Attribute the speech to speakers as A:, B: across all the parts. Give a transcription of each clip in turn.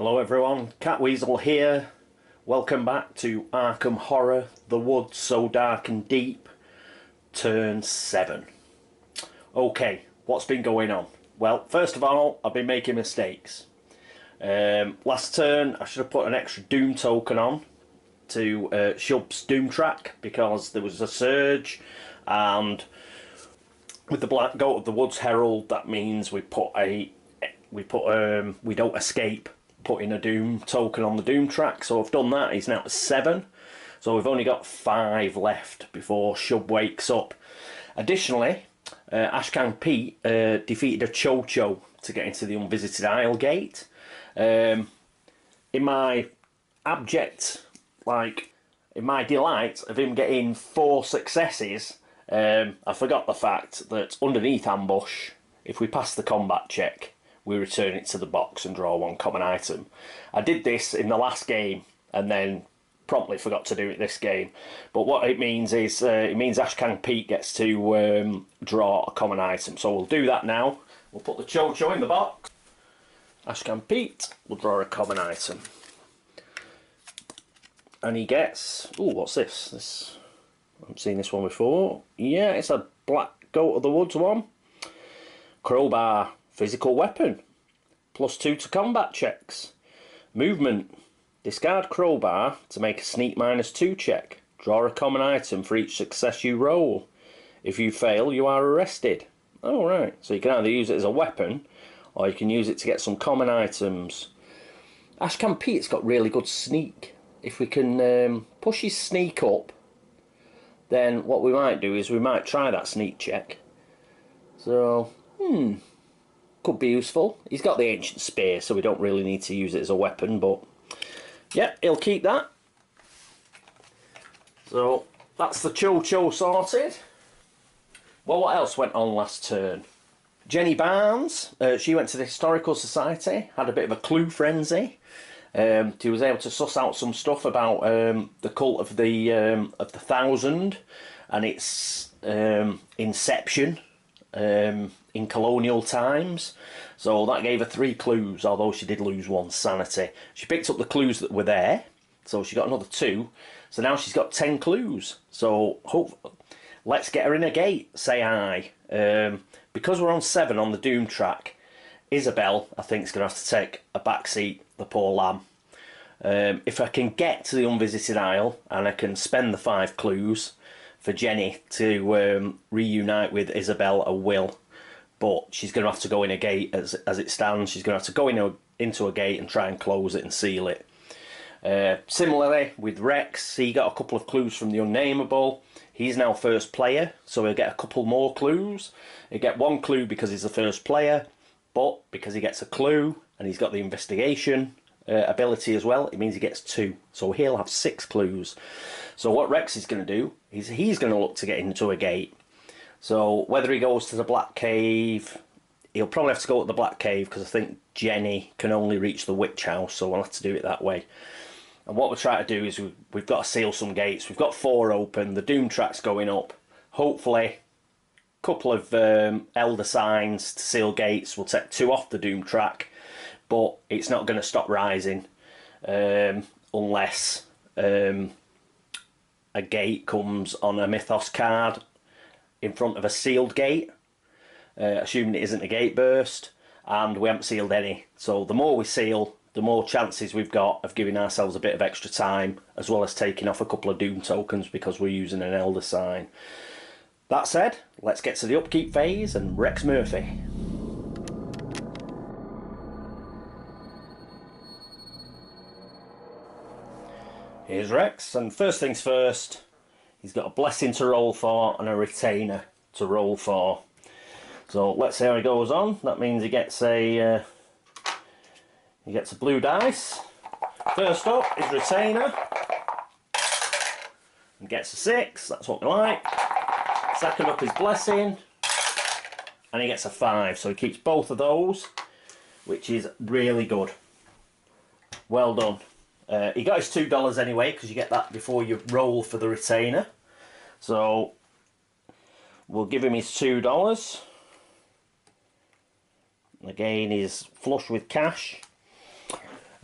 A: Hello everyone, Catweazle here. Welcome back to Arkham Horror, The Woods So Dark and Deep, Turn 7. Okay, what's been going on? Well, first of all, I've been making mistakes. Last turn, I should have put an extra Doom token on to Shub's Doom track because there was a surge, and with the Black Goat of the Woods Herald, that means we don't escape putting a Doom token on the Doom track. So I've done that. He's now at 7, so we've only got 5 left before Shub wakes up. Additionally, Ashcan Pete defeated a Cho-Cho to get into the Unvisited Isle gate. In my delight of him getting 4 successes, I forgot the fact that underneath ambush, if we pass the combat check, we return it to the box and draw 1 common item. I did this in the last game and then promptly forgot to do it this game. But what it means is, it means Ashcan Pete gets to draw a common item. So we'll do that now. We'll put the Cho-Cho in the box. Ashcan Pete will draw a common item. And he gets... ooh, what's this? I haven't seen this one before. Yeah, it's a Black Goat of the Woods one. Crowbar. Physical weapon. +2 to combat checks. Movement. Discard crowbar to make a sneak -2 check. Draw a common item for each success you roll. If you fail, you are arrested. Oh, right. So you can either use it as a weapon, or you can use it to get some common items. Ashcan Pete's got really good sneak. If we can push his sneak up, then what we might do is we might try that sneak check. So, could be useful. He's got the Ancient Spear, so we don't really need to use it as a weapon, but yeah, he'll keep that. So that's the Cho-Cho sorted. Well, what else went on last turn? Jenny Barnes, she went to the Historical Society, had a bit of a clue frenzy. She was able to suss out some stuff about the cult of the Thousand and its inception in colonial times. So that gave her 3 clues, although she did lose 1 sanity. She picked up the clues that were there, so she got another 2. So now she's got 10 clues. So let's get her in a gate, say I. Because we're on 7 on the Doom track, Isabel, I think, is going to have to take a back seat, the poor lamb. If I can get to the Unvisited Isle and I can spend the 5 clues for Jenny to reunite with Isabel, I will. But she's going to have to go in a gate as it stands. She's going to have to go into a gate and try and close it and seal it. Similarly with Rex, he got a couple of clues from the Unnameable. He's now first player, so he'll get a couple more clues. He'll get 1 clue because he's the first player, but because he gets a clue and he's got the investigation ability as well, it means he gets 2. So he'll have 6 clues. So what Rex is going to do is he's going to look to get into a gate. So whether he goes to the Black Cave, he'll probably have to go to the Black Cave because I think Jenny can only reach the Witch House, so we'll have to do it that way. And what we're trying to do is we've got to seal some gates. We've got 4 open, the Doom track's going up. Hopefully a couple of Elder Signs to seal gates. We'll take 2 off the Doom track, but it's not going to stop rising unless a gate comes on a Mythos card in front of a sealed gate, assuming it isn't a gate burst, and we haven't sealed any. So the more we seal, the more chances we've got of giving ourselves a bit of extra time, as well as taking off a couple of Doom tokens because we're using an Elder Sign. That said, let's get to the upkeep phase and Rex Murphy. Here's Rex, and first things first, he's got a blessing to roll for and a retainer to roll for. So let's see how he goes on. That means he gets a blue dice. First up is retainer, and gets a 6. That's what we like. Second up is blessing, and he gets a 5. So he keeps both of those, which is really good. Well done. He got his $2 anyway, because you get that before you roll for the retainer. So we'll give him his $2. Again, he's flush with cash.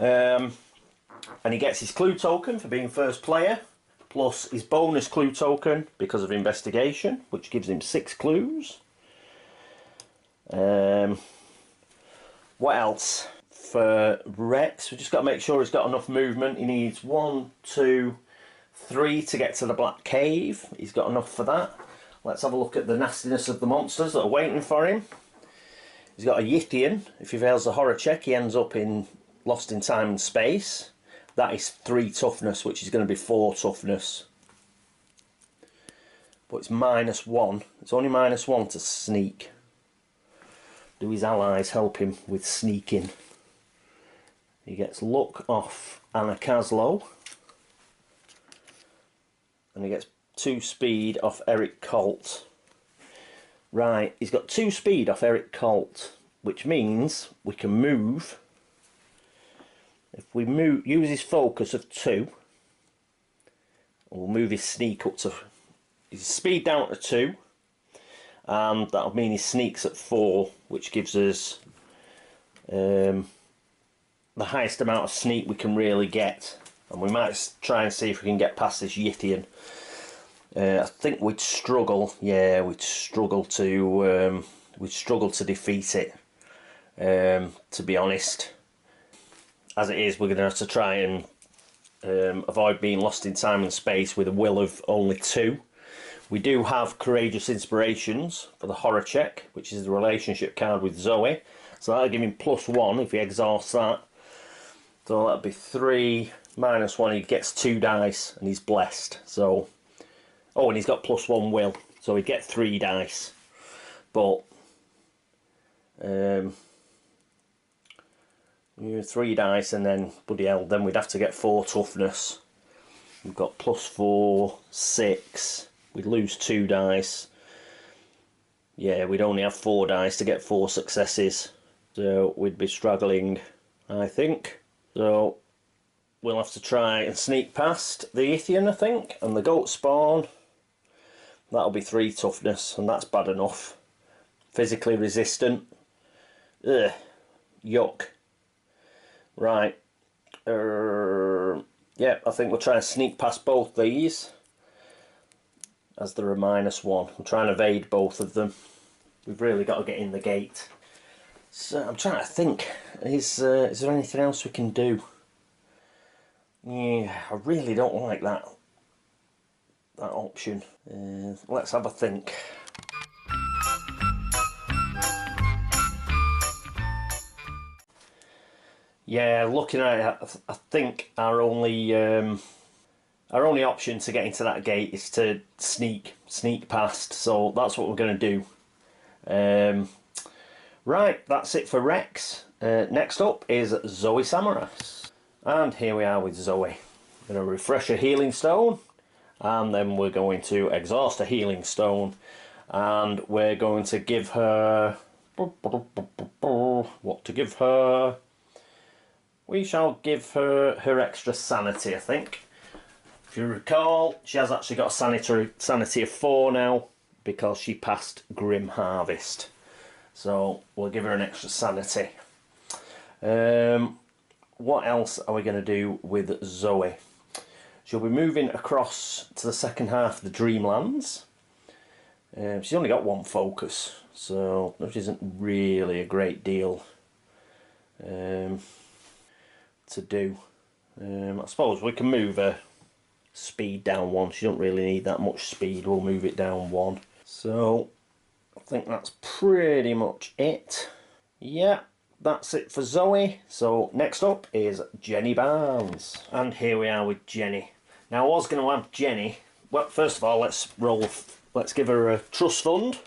A: And he gets his clue token for being first player, plus his bonus clue token because of investigation, which gives him 6 clues. What else? For Rex, we've just got to make sure he's got enough movement. He needs 1, 2, 3 to get to the Black Cave. He's got enough for that. Let's have a look at the nastiness of the monsters that are waiting for him. He's got a Yithian. If he fails the horror check, he ends up in lost in time and space. That is 3 toughness, which is going to be 4 toughness. But it's -1. It's only -1 to sneak. Do his allies help him with sneaking? He gets luck off Catweazle. And he gets 2 speed off Eric Colt. Right, he's got 2 speed off Eric Colt, which means we can move. If we move, use his focus of 2, we'll move his sneak up to his speed down to 2, and that'll mean his sneak's at 4, which gives us the highest amount of sneak we can really get. And we might try and see if we can get past this Yithian. I think we'd struggle. Yeah, we'd struggle to defeat it. To be honest, as it is, we're going to have to try and avoid being lost in time and space with a will of only 2. We do have Courageous Inspirations for the horror check, which is the relationship card with Zoey. So that'll give him +1 if he exhausts that. So that'll be 3 -1. He gets 2 dice and he's blessed. So, oh, and he's got +1 will, so he'd get 3 dice. But 3 dice, and then bloody hell, then we'd have to get 4 toughness. We've got +4, 6. We'd lose 2 dice. Yeah, we'd only have 4 dice to get 4 successes. So we'd be struggling, I think. So we'll have to try and sneak past the Yithian, I think, and the goat spawn. That'll be 3 toughness, and that's bad enough. Physically resistant. Ugh. Yuck. Right. Yeah, I think we'll try and sneak past both these, as they're a -1. I'm trying to evade both of them. We've really got to get in the gate. So I'm trying to think, is there anything else we can do? Yeah, I really don't like that option. Let's have a think. Yeah, looking at it, I think our only option to get into that gate is to sneak past. So that's what we're going to do. Right, that's it for Rex. Next up is Zoey Samaras. And here we are with Zoey. We're going to refresh a healing stone, and then we're going to exhaust a healing stone, and we're going to give her... what to give her? We shall give her her extra sanity, I think. If you recall, she has actually got a sanity of 4 now, because she passed Grim Harvest. So we'll give her an extra sanity. What else are we going to do with Zoey? She'll be moving across to the second half of the Dreamlands. She's only got 1 focus, so which isn't really a great deal to do. I suppose we can move her speed down 1. She don't really need that much speed. We'll move it down 1. So I think that's pretty much it. Yeah, that's it for Zoey. So next up is Jenny Barnes. And here we are with Jenny. Now I was going to have Jenny. Well, first of all, let's give her a trust fund.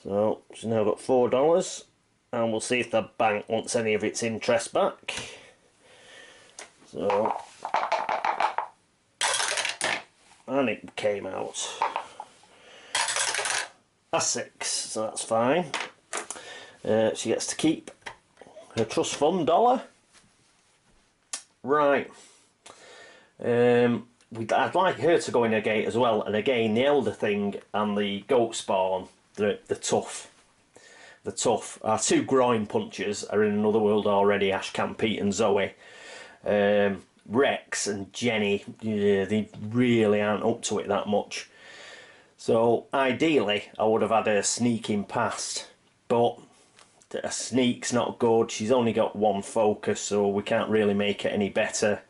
A: So she's now got $4. And we'll see if the bank wants any of its interest back. So, and it came out a 6, so that's fine. She gets to keep her trust fund $1. Right. I'd like her to go in a gate as well, and again the elder thing and the goat spawn, they're tough. They're tough. Our two groin punchers are in another world already, Ashcan, Pete and Zoey. Rex and Jenny, yeah, they really aren't up to it that much. So ideally I would have had her sneaking past, but a sneak's not good. She's only got one focus, so we can't really make it any better.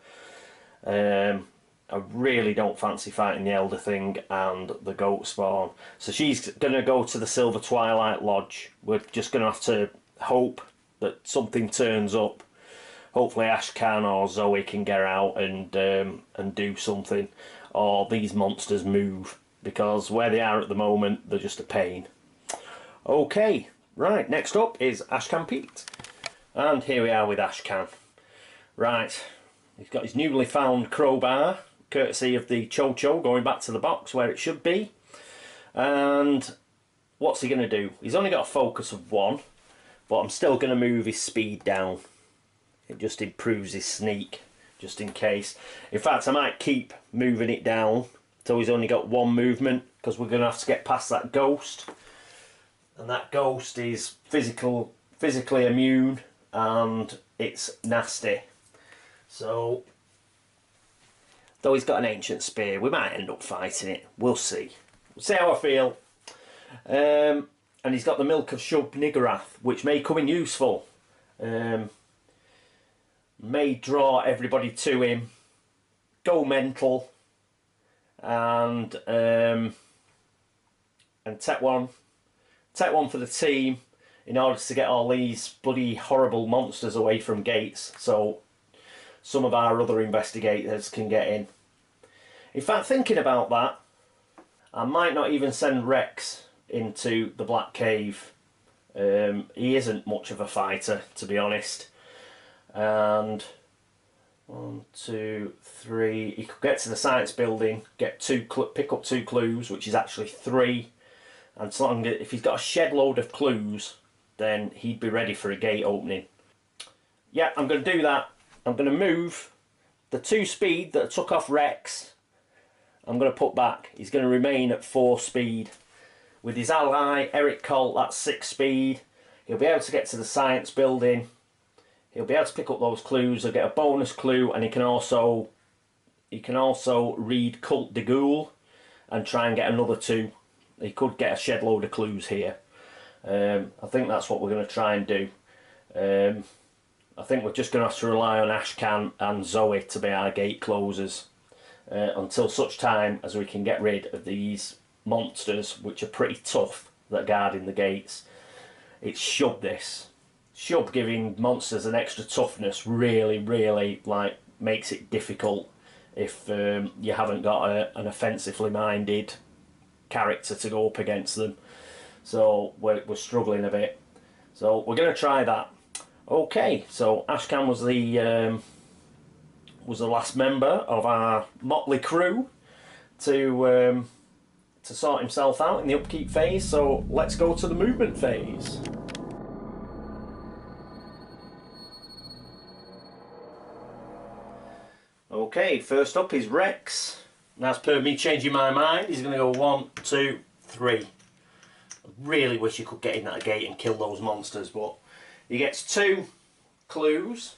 A: I really don't fancy fighting the Elder Thing and the Goat Spawn. So she's going to go to the Silver Twilight Lodge. We're just going to have to hope that something turns up. Hopefully Ashcan or Zoey can get out and do something. Or these monsters move. Because where they are at the moment, they're just a pain. Okay, right, next up is Ashcan Pete. And here we are with Ashcan. Right, he's got his newly found crowbar, courtesy of the Cho-Cho, going back to the box where it should be. And what's he going to do? He's only got a focus of 1, but I'm still going to move his speed down. It just improves his sneak, just in case. In fact, I might keep moving it down till he's only got 1 movement, because we're going to have to get past that ghost. And that ghost is physically immune, and it's nasty. So, though he's got an ancient spear, we might end up fighting it. We'll see. We'll see how I feel. And he's got the Milk of Shub Niggurath, which may come in useful. May draw everybody to him. Go mental. And take one for the team in order to get all these bloody horrible monsters away from gates, so some of our other investigators can get in. In fact, thinking about that, I might not even send Rex into the Black Cave. He isn't much of a fighter, to be honest. And 1, 2, 3. He could get to the science building, pick up 2 clues, which is actually 3. And so long as, if he's got a shed load of clues, then he'd be ready for a gate opening. Yeah, I'm going to do that. I'm going to move the 2 speed that I took off Rex. I'm going to put back. He's going to remain at 4 speed. With his ally Eric Colt, that's 6 speed. He'll be able to get to the science building. He'll be able to pick up those clues. He'll get a bonus clue, and he can also read Cult de Ghoul and try and get another 2. He could get a shed load of clues here. I think that's what we're going to try and do. I think we're just going to have to rely on Ashcan and Zoey to be our gate closers until such time as we can get rid of these monsters, which are pretty tough, that are guarding the gates. It's Shub, this. Shub giving monsters an extra toughness really like makes it difficult if you haven't got an offensively minded character to go up against them. So we're struggling a bit. So we're going to try that. Okay, so Ashcan was the last member of our motley crew to sort himself out in the upkeep phase. So let's go to the movement phase. Okay, first up is Rex. And as per me changing my mind, he's going to go 1, 2, 3. I really wish you could get in that gate and kill those monsters, but he gets 2 clues,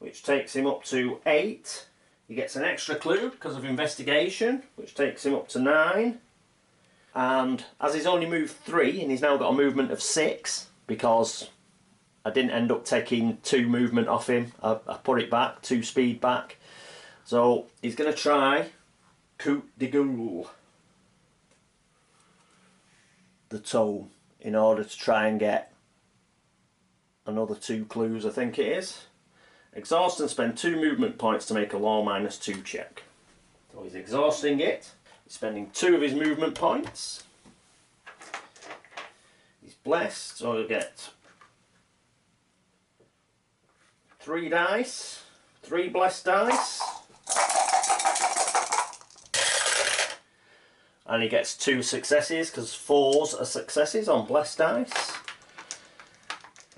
A: which takes him up to 8. He gets an extra clue because of investigation, which takes him up to 9. And as he's only moved 3, and he's now got a movement of 6, because I didn't end up taking 2 movement off him, I put it back, 2 speed back. So he's going to try Coup de Ghoul, the tome, in order to try and get another 2 clues, I think it is. Exhaust and spend 2 movement points to make a law -2 check. So he's exhausting it. He's spending 2 of his movement points. He's blessed, so he'll get 3 dice, 3 blessed dice. And he gets 2 successes, because 4s are successes on blessed dice.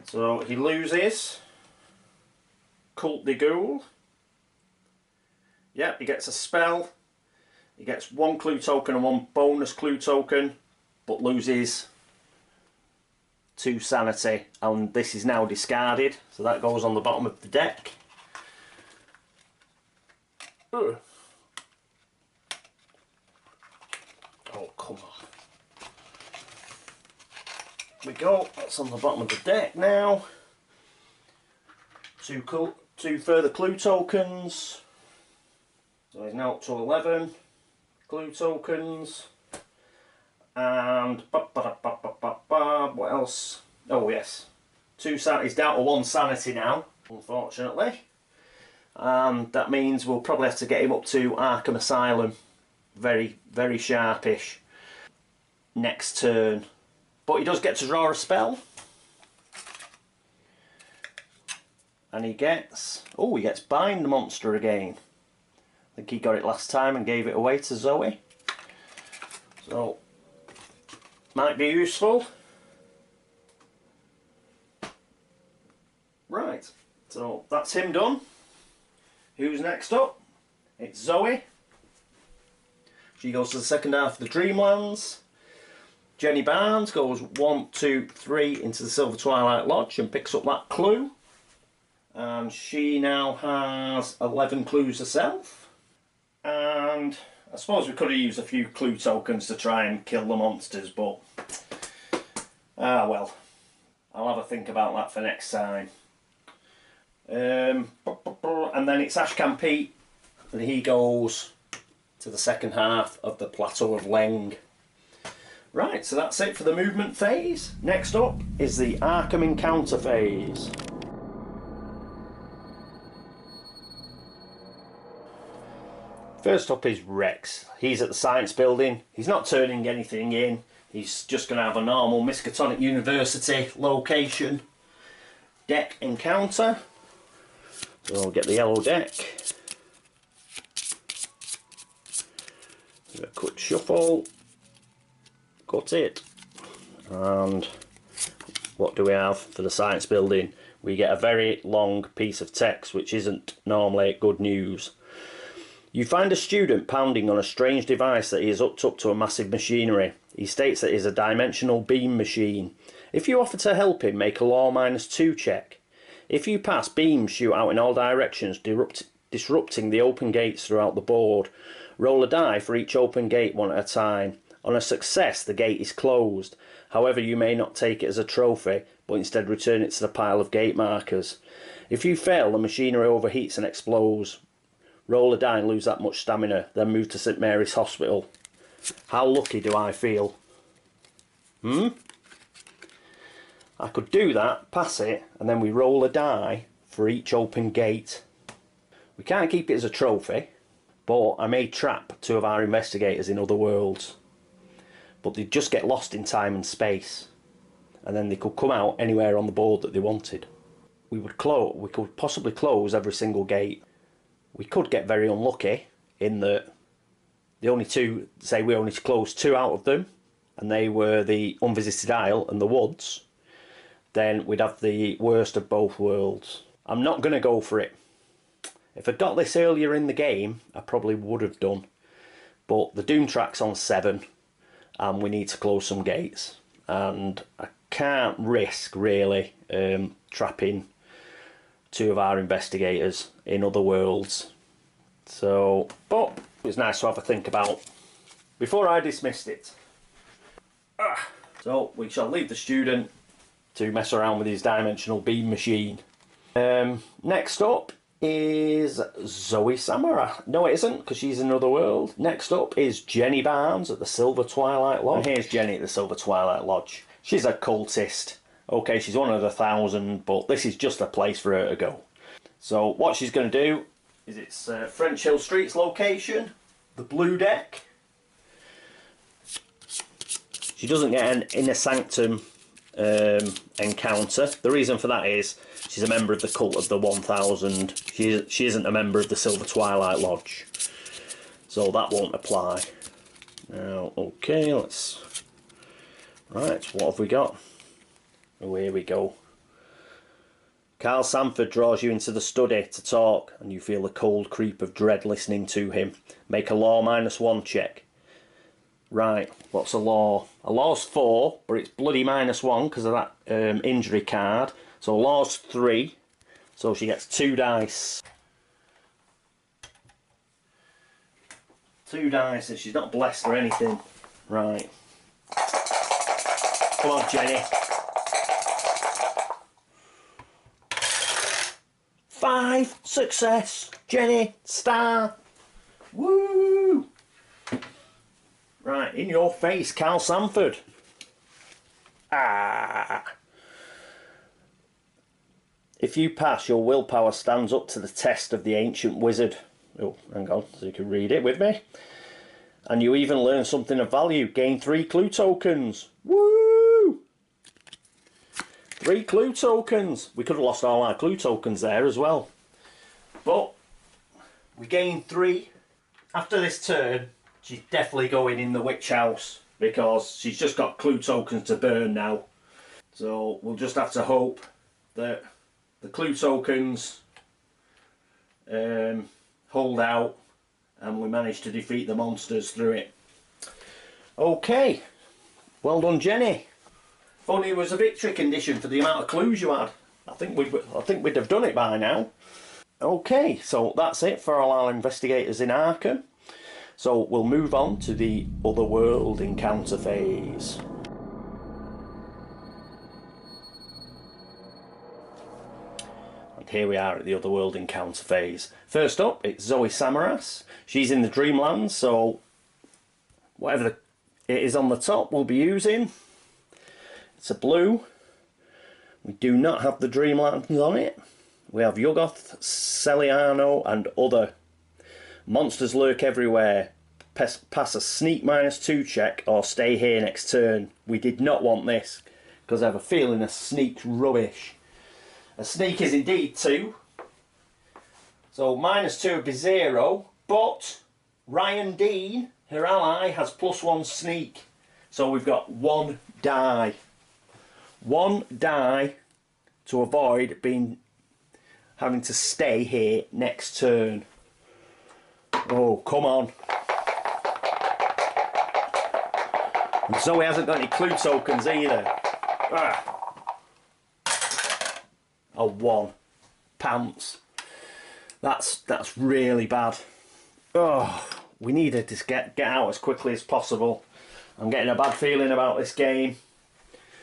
A: So he loses Cult de Ghoul. Yep, he gets a spell. He gets 1 clue token and 1 bonus clue token, but loses 2 sanity, and this is now discarded, so that goes on the bottom of the deck. Ugh. Oh, come on. There we go, that's on the bottom of the deck now. 2 further clue tokens. So he's now up to 11 clue tokens. And what else? Oh yes, 2 sanity. He's down to 1 sanity now, unfortunately. And that means we'll probably have to get him up to Arkham Asylum very, very sharpish next turn. But he does get to draw a spell. And he gets, oh, he gets Bind the Monster again. I think he got it last time and gave it away to Zoey. So, might be useful. Right, so that's him done. Who's next up? It's Zoey. She goes to the second half of the Dreamlands. Jenny Barnes goes 1, 2, 3 into the Silver Twilight Lodge and picks up that clue. And she now has 11 clues herself. And I suppose we could have used a few clue tokens to try and kill the monsters, but well, I'll have a think about that for next time. And then it's Ashcan Pete, and he goes to the second half of the Plateau of Leng. Right, so that's it for the movement phase. Next up is the Arkham encounter phase. First up is Rex. He's at the science building. He's not turning anything in. He's just going to have a normal Miskatonic University location deck encounter. So we'll get the yellow deck. Do a quick shuffle. Cut it. And what do we have for the science building? We get a very long piece of text, which isn't normally good news. You find a student pounding on a strange device that he has hooked up to a massive machinery. He states that it is a dimensional beam machine. If you offer to help him, make a law -2 check. If you pass, beams shoot out in all directions, disrupting the open gates throughout the board. Roll a die for each open gate one at a time. On a success, the gate is closed. However, you may not take it as a trophy, but instead return it to the pile of gate markers. If you fail, the machinery overheats and explodes. Roll a die and lose that much stamina, then move to St Mary's Hospital. How lucky do I feel? I could do that, pass it, and then we roll a die for each open gate. We can't keep it as a trophy, but I may trap 2 of our investigators in other worlds. But they'd just get lost in time and space, and then they could come out anywhere on the board that they wanted. We could possibly close every single gate. We could get very unlucky in that the only 2, say we only closed 2 out of them, and they were the Unvisited Isle and the Woods. Then we'd have the worst of both worlds. I'm not going to go for it. If I'd got this earlier in the game, I probably would have done. But the Doom track's on 7, and we need to close some gates. And I can't risk, really, trapping 2 of our investigators in other worlds. So, but it was nice to have a think about before I dismissed it. So we shall leave the student to mess around with his dimensional beam machine. Next up is Zoey Samara. No, it isn't, because she's in another world. Next up is Jenny Barnes at the Silver Twilight Lodge. And here's Jenny at the Silver Twilight Lodge. She's a cultist. Okay, she's one of the 1,000, but this is just a place for her to go. So what she's going to do is it's French Hill Street's location, the blue deck. She doesn't get an Inner Sanctum encounter. The reason for that is she's a member of the Cult of the 1,000. She isn't a member of the Silver Twilight Lodge, so that won't apply. Now, okay, let's... Right, what have we got? Oh, here we go. Carl Sanford draws you into the study to talk, and you feel a cold creep of dread listening to him. Make a law -1 check. Right, what's a law? A law's 4, but it's bloody -1 because of that injury card. So a law's 3, so she gets 2 dice. 2 dice, and she's not blessed or anything. Right. Come on, Jenny. 5, success. Jenny, star. Woo! Right, in your face, Carl Sanford. Ah. If you pass, your willpower stands up to the test of the ancient wizard. Oh, hang on, so you can read it with me. And you even learn something of value. Gain 3 clue tokens. Woo! 3 clue tokens. We could have lost all our clue tokens there as well. But we gained 3. After this turn, she's definitely going in the witch house because she's just got clue tokens to burn now. So we'll just have to hope that the clue tokens hold out and we manage to defeat the monsters through it. Okay, well done, Jenny. If only it was a victory condition for the amount of clues you had. I think we'd have done it by now. Okay, so that's it for all our investigators in Arkham. So we'll move on to the Otherworld encounter phase. And here we are at the Otherworld encounter phase. First up, it's Zoey Samaras. She's in the Dreamlands, so whatever it is on the top we'll be using. It's a blue. We do not have the Dreamlands on it. We have Yuggoth, Celiano and other. Monsters lurk everywhere. Pass a sneak -2 check or stay here next turn. We did not want this because I have a feeling a sneak's rubbish. A sneak is indeed 2. So -2 would be 0. But Ryan Dean, her ally, has +1 sneak. So we've got 1 die. 1 die to avoid having to stay here next turn. Oh, come on. And Zoey hasn't got any clue tokens either. Ah. A 1. Pants. That's really bad. Oh, we need to just get out as quickly as possible. I'm getting a bad feeling about this game.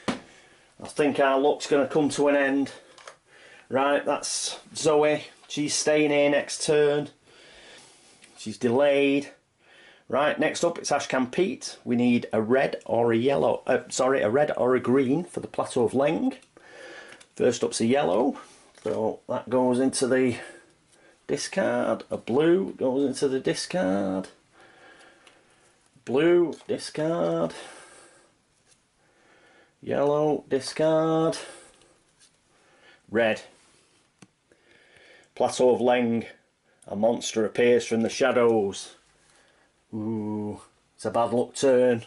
A: I think our luck's going to come to an end. Right, that's Zoey. She's staying here next turn. She's delayed. Right, next up it's Ashcan Pete. We need a red or a yellow. A red or a green for the Plateau of Leng. First up's a yellow. So that goes into the discard. A blue goes into the discard. Blue, discard. Yellow, discard. Red. Plateau of Leng. A monster appears from the shadows. Ooh, it's a bad luck turn.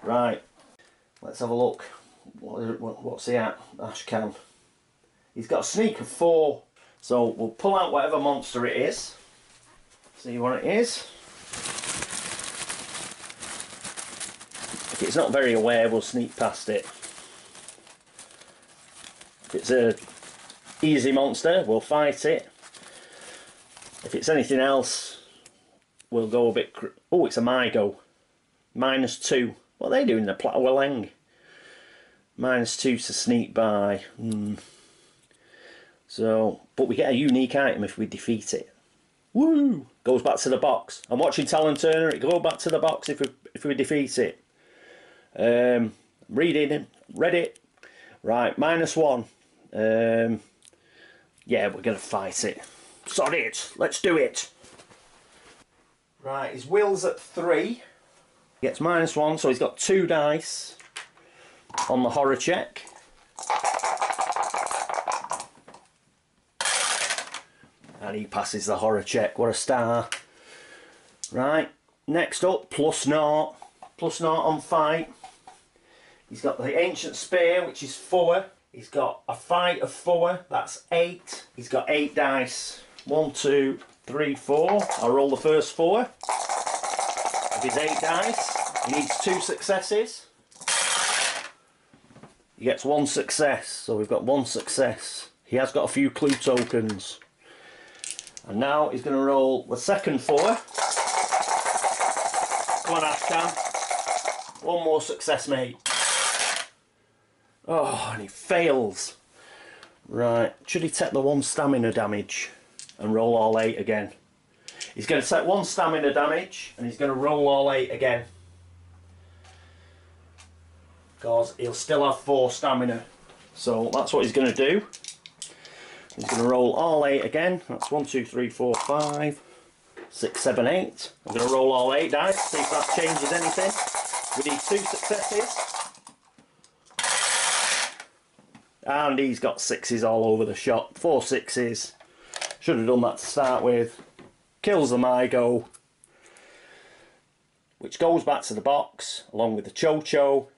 A: Right, let's have a look. What's he at? Ashcan. He's got a sneak of 4. So we'll pull out whatever monster it is. See what it is. If it's not very aware, we'll sneak past it. If it's a easy monster, we'll fight it. If it's anything else, we'll go a bit... Oh, it's a Mygo. -2. What are they doing in the Plateau of Leng? -2 to sneak by. So, but we get a unique item if we defeat it. Woo! Goes back to the box. I'm watching Talon Turner. It goes back to the box if we defeat it. Read it. Right, -1. Yeah, we're gonna fight it. Sod it. Let's do it. Right, his will's at 3. He gets -1, so he's got 2 dice on the horror check. And he passes the horror check. What a star. Right, next up, +0. +0 on fight. He's got the ancient spear, which is 4. He's got a fight of 4. That's 8. He's got 8 dice. 1, 2, 3, 4. I'll roll the first 4 of his 8 dice. He needs 2 successes. He gets 1 success, so we've got 1 success. He has got a few clue tokens. And now he's going to roll the second 4. Come on, Arkham. 1 more success, mate. Oh, and he fails. Right, should he take the 1 stamina damage and roll all 8 again? He's going to take 1 stamina damage and he's going to roll all 8 again. Because he'll still have 4 stamina. So that's what he's going to do. He's going to roll all 8 again. That's 1, 2, 3, 4, 5, 6, 7, 8. I'm going to roll all 8 dice, see if that changes anything. We need 2 successes. And he's got 6s all over the shop. 4 6s. Should have done that to start with. Kills the Mygo. Which goes back to the box, along with the Cho-Cho.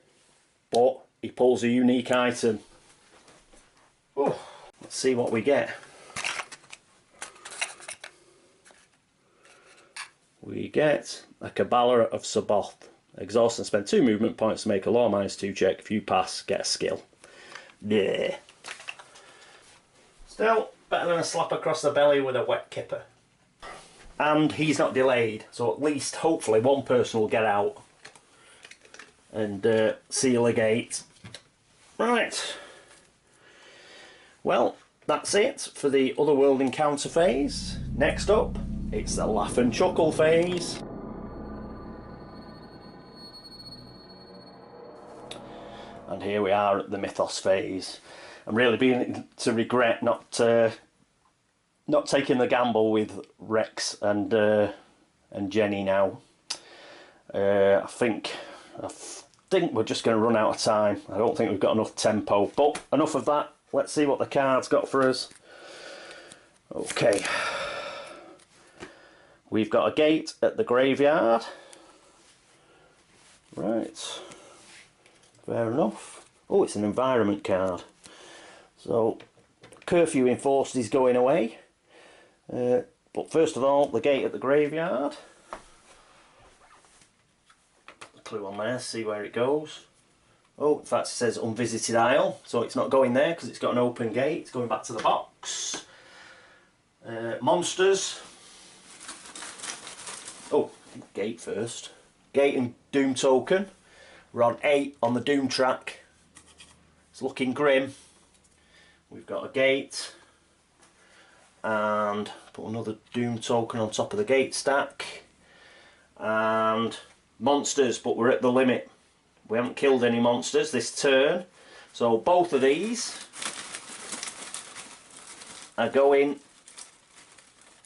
A: But he pulls a unique item. Ooh. Let's see what we get. We get a Kabbalah of Saboth. Exhaust and spend 2 movement points to make a law -2 check. If you pass, get a skill. Yeah. Still better than a slap across the belly with a wet kipper. And he's not delayed, so at least hopefully 1 person will get out and seal a gate. Right. Well, that's it for the Otherworld Encounter phase. Next up, it's the Laugh and Chuckle phase. And here we are at the Mythos phase. I'm really beginning to regret not taking the gamble with Rex and Jenny now. I think we're just going to run out of time. I don't think we've got enough tempo. But enough of that. Let's see what the card's got for us. Okay. We've got a gate at the graveyard. Right. Fair enough. Oh, it's an environment card. So, curfew enforced is going away. But first of all, the gate at the graveyard. The clue on there, see where it goes. Oh, in fact it says unvisited aisle, so it's not going there because it's got an open gate. It's going back to the box. Monsters. Oh, gate first. Gate and Doom token. We're on 8 on the Doom track. It's looking grim. We've got a gate. And put another Doom token on top of the gate stack. And monsters, but we're at the limit. We haven't killed any monsters this turn. So both of these are going...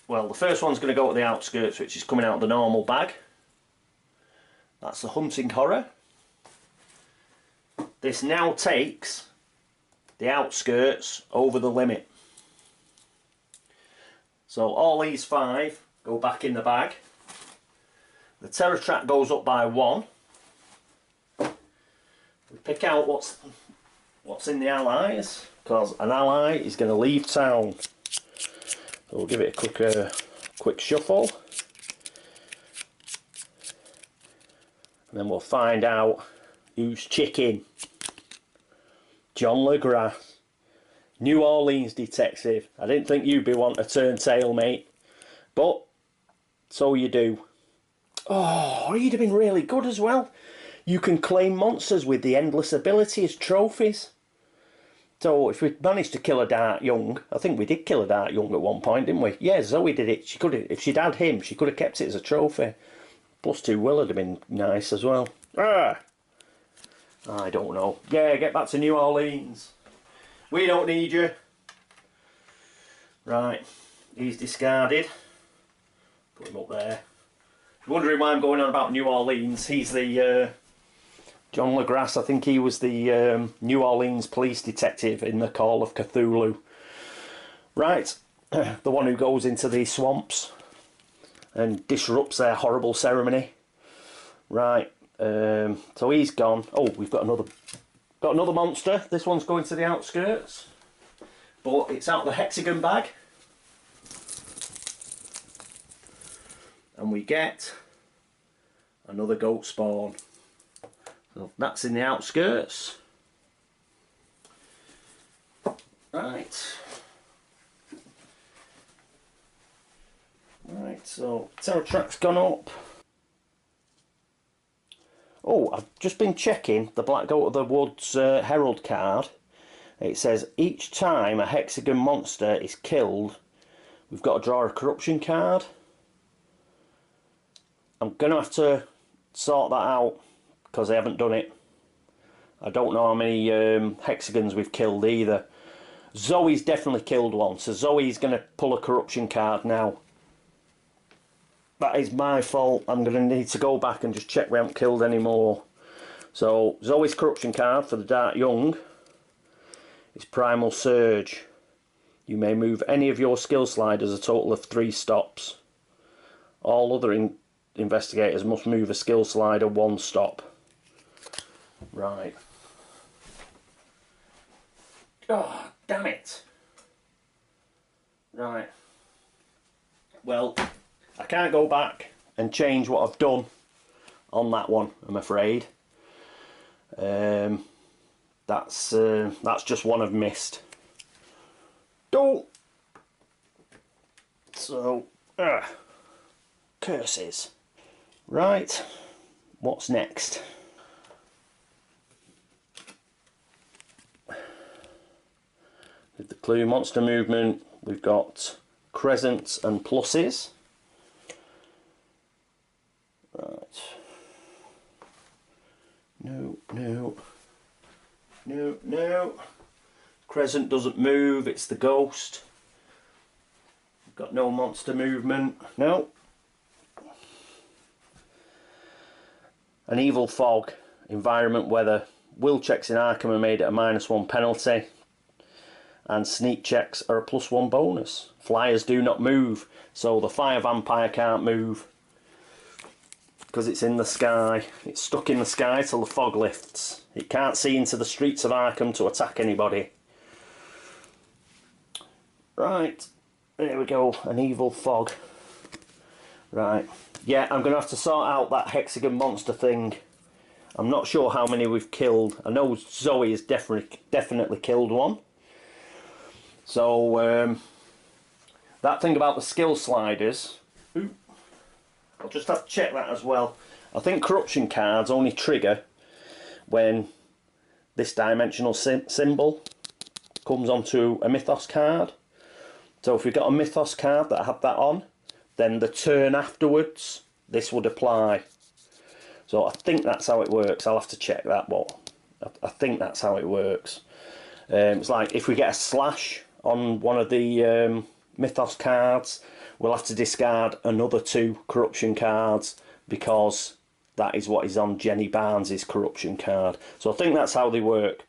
A: Well, the first one's going to go at the outskirts, which is coming out of the normal bag. That's the Hunting Horror. This now takes the outskirts over the limit. So all these 5 go back in the bag. The Terror Track goes up by 1. We pick out what's in the allies, because an ally is going to leave town. So we'll give it a quick shuffle. And then we'll find out who's chicken. John LeGrasse. New Orleans detective. I didn't think you'd be wanting to turn tail, mate. But, so you do. Oh, he'd have been really good as well. You can claim monsters with the endless ability as trophies. So if we managed to kill a Dart Young, I think we did kill a Dart Young at one point, didn't we? Yeah, Zoey did it. She could have, if she'd had him, she could have kept it as a trophy. +2 will have been nice as well. Ah! I don't know. Yeah, get back to New Orleans. We don't need you. Right, he's discarded. Put him up there. If you're wondering why I'm going on about New Orleans, he's the John LeGrasse. I think he was the New Orleans police detective in the Call of Cthulhu. Right, the one who goes into the swamps and disrupts their horrible ceremony. Right, so he's gone. Oh, we've got another monster. This one's going to the outskirts, but it's out the hexagon bag. And we get another goat spawn. So that's in the outskirts. Right. Right, so terror track's gone up. Oh, I've just been checking the Black Goat of the Woods Herald card. It says each time a hexagon monster is killed, we've got to draw a corruption card. I'm going to have to sort that out because I haven't done it. I don't know how many hexagons we've killed either. Zoey's definitely killed one, so Zoey's going to pull a corruption card now. That is my fault. I'm going to need to go back and just check we haven't killed any more. So Zoey's corruption card for the Dark Young is Primal Surge. You may move any of your skill sliders a total of 3 stops. All other investigators must move a skill slider 1 stop. Right. Oh, damn it. Right. Well, I can't go back and change what I've done on that one, I'm afraid. That's just one I've missed. Don't. So, curses. Right, what's next? With the clue monster movement, we've got crescents and pluses. Right. No, no. No, no. Crescent doesn't move, it's the ghost. We've got no monster movement. No. An evil fog, environment weather. Will checks in Arkham are made at a -1 penalty. And sneak checks are a +1 bonus. Flyers do not move, so the fire vampire can't move because it's in the sky. It's stuck in the sky till the fog lifts. It can't see into the streets of Arkham to attack anybody. Right, there we go, an evil fog. Right, yeah, I'm going to have to sort out that hexagon monster thing. I'm not sure how many we've killed. I know Zoey has definitely killed one. So, that thing about the skill sliders, I'll just have to check that as well. I think corruption cards only trigger when this dimensional symbol comes onto a mythos card. So if we've got a mythos card that had that on, then the turn afterwards this would apply. So I think that's how it works. I'll have to check that, but I think that's how it works. It's like if we get a slash on one of the mythos cards, we'll have to discard another 2 corruption cards because that is what is on Jenny Barnes's corruption card. So I think that's how they work.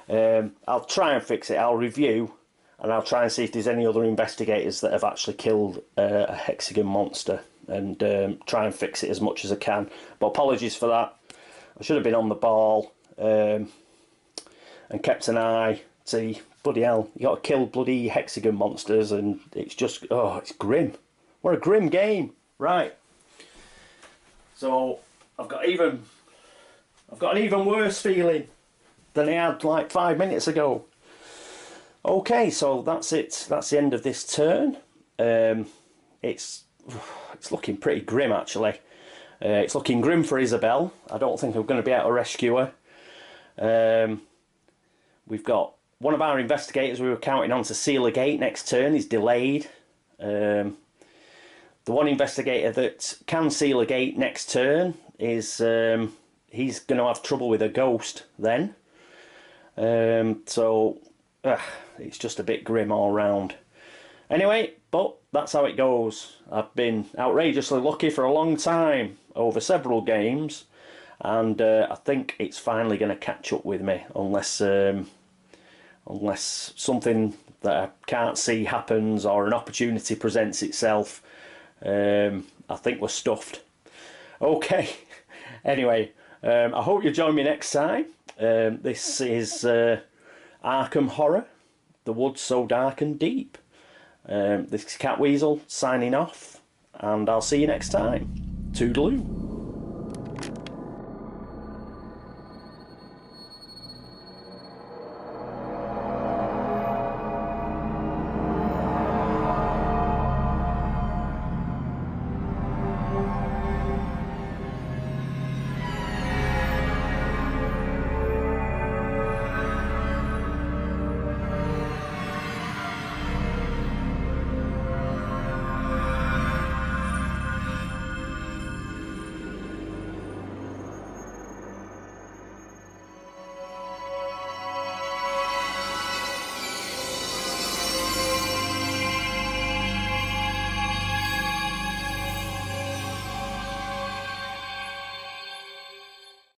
A: I'll try and fix it. I'll review and I'll try and see if there's any other investigators that have actually killed a hexagon monster and try and fix it as much as I can. But apologies for that. I should have been on the ball and kept an eye. See, bloody hell, you got to kill bloody hexagon monsters and it's just, oh, it's grim. What a grim game. Right. So I've got an even worse feeling than I had like 5 minutes ago. Okay, so that's it. That's the end of this turn. It's looking pretty grim actually. It's looking grim for Isabel. I don't think I'm going to be able to rescue her. We've got one of our investigators we were counting on to seal a gate next turn is delayed. The one investigator that can seal a gate next turn is he's going to have trouble with a ghost then. So it's just a bit grim all round. Anyway, but that's how it goes. I've been outrageously lucky for a long time over several games, and I think it's finally going to catch up with me unless something that I can't see happens or an opportunity presents itself. I think we're stuffed. Okay, anyway, I hope you join me next time. This is Arkham Horror, The Woods So Dark and Deep. This is Catweazle signing off, and I'll see you next time. Toodaloo.